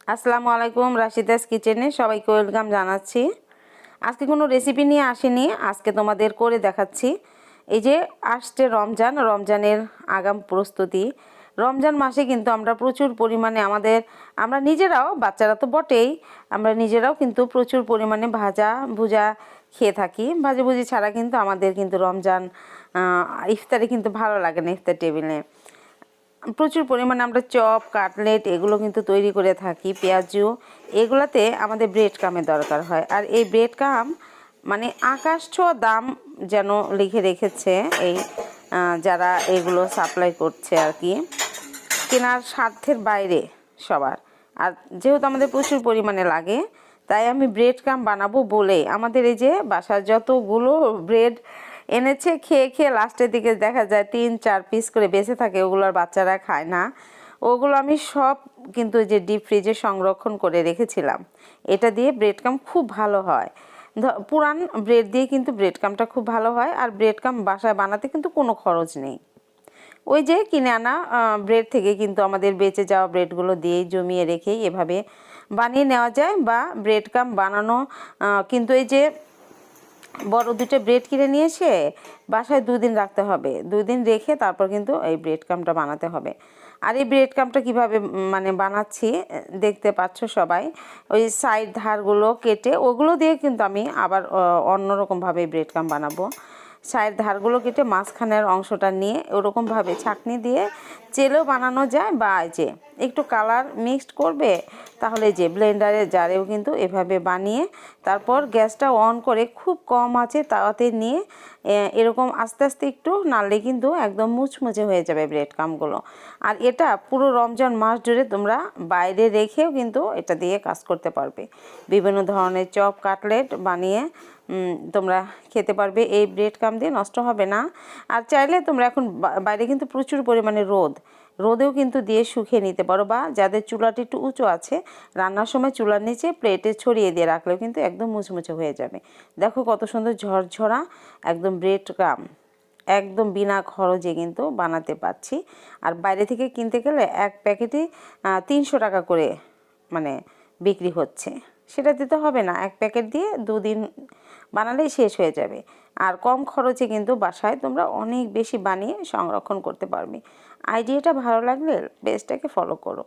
আসসালামু আলাইকুম, রাশিদাস কিচেনে সবাইকে ওয়েলকাম জানাচ্ছি। আজকে কোনো রেসিপি নিয়ে আসিনি, আজকে তোমাদের করে দেখাচ্ছি। এই যে আসছে রমজানের আগাম প্রস্তুতি। রমজান মাসে কিন্তু আমরা প্রচুর পরিমাণে আমরা নিজেরাও, বাচ্চারা তো বটেই, আমরা নিজেরাও কিন্তু প্রচুর পরিমাণে ভুজা খেয়ে থাকি। ভাজাভুজি ছাড়া কিন্তু আমাদের কিন্তু রমজান ইফতারে কিন্তু ভালো লাগে না। ইফতার টেবিলে প্রচুর পরিমাণে আমরা চপ, কাটলেট এগুলো কিন্তু তৈরি করে থাকি। পেঁয়াজু এগুলাতে আমাদের ব্রেড কামের দরকার হয়। আর এই ব্রেড কাম মানে আকাশ ছোঁয়া দাম যেন লিখে রেখেছে এই যারা এগুলো সাপ্লাই করছে আর কি, কেনার স্বার্থের বাইরে সবার। আর যেহেতু আমাদের প্রচুর পরিমাণে লাগে, তাই আমি ব্রেড কাম বানাবো বলে আমাদের এই যে বাসার যতগুলো ব্রেড এনেছে, খেয়ে খেয়ে লাস্টের দিকে দেখা যায় 3-4 পিস করে বেঁচে থাকে, ওগুলো আর বাচ্চারা খায় না। ওগুলো আমি সব কিন্তু যে ডিপ ফ্রিজে সংরক্ষণ করে রেখেছিলাম। এটা দিয়ে ব্রেড কাম খুব ভালো হয়। পুরান ব্রেড দিয়ে কিন্তু ব্রেড কামটা খুব ভালো হয়। আর ব্রেড কাম বাসায় বানাতে কিন্তু কোনো খরচ নেই। ওই যে কিনে আনা ব্রেড থেকে কিন্তু আমাদের বেঁচে যাওয়া ব্রেডগুলো দিয়েই জমিয়ে রেখেই এভাবে বানিয়ে নেওয়া যায়। বা ব্রেড কাম বানানো কিন্তু এই যে বড় 2টা ব্রেড কিনে নিয়ে এসে বাসায় 2 দিন রাখতে হবে। 2 দিন রেখে তারপর কিন্তু এই ব্রেড কামটা বানাতে হবে। আর এই ব্রেড কামটা কীভাবে মানে বানাচ্ছি দেখতে পাচ্ছ সবাই। ওই সাইড ধারগুলো কেটে ওগুলো দিয়ে কিন্তু আমি আবার অন্যরকমভাবে ব্রেড কাম বানাবো। সাইড ধারগুলো কেটে মাঝখানের অংশটা নিয়ে ওরকমভাবে ছাঁকনি দিয়ে চেলেও বানানো যায়। বা যে একটু কালার মিক্সড করবে তাহলে যে ব্লেন্ডারের জারেও কিন্তু এভাবে বানিয়ে তারপর গ্যাসটা অন করে খুব কম আঁচে তাওয়াতে নিয়ে এরকম আস্তে আস্তে একটু নাড়লে কিন্তু একদম মুচমুচে হয়ে যাবে ব্রেড কামগুলো। আর এটা পুরো রমজান মাস জুড়ে তোমরা বাইরে রেখেও কিন্তু এটা দিয়ে কাজ করতে পারবে। বিভিন্ন ধরনের চপ, কাটলেট বানিয়ে তোমরা খেতে পারবে। এই ব্রেড কাম দিয়ে নষ্ট হবে না। আর চাইলে তোমরা এখন বাইরে কিন্তু প্রচুর পরিমাণে রোদেও কিন্তু দিয়ে শুকিয়ে নিতে পারো। বা যাদের চুলাটি একটু উঁচু আছে, রান্নার সময় চুলার নিচে প্লেটে ছড়িয়ে দিয়ে রাখলেও কিন্তু একদম মুচমুচে হয়ে যাবে। দেখো কত সুন্দর ঝরঝরা একদম ব্রেড কাম, একদম বিনা খরচে কিন্তু বানাতে পারছি। আর বাইরে থেকে কিনতে গেলে এক প্যাকেটই 300 টাকা করে মানে বিক্রি হচ্ছে। সেটা দিতে হবে না, এক প্যাকেট দিয়ে 2 দিন বানালেই শেষ হয়ে যাবে। আর কম খরচে কিন্তু বাসায় তোমরা অনেক বেশি বানিয়ে সংরক্ষণ করতে পারবে। আইডিয়াটা ভালো লাগলে পেজটাকে ফলো করো।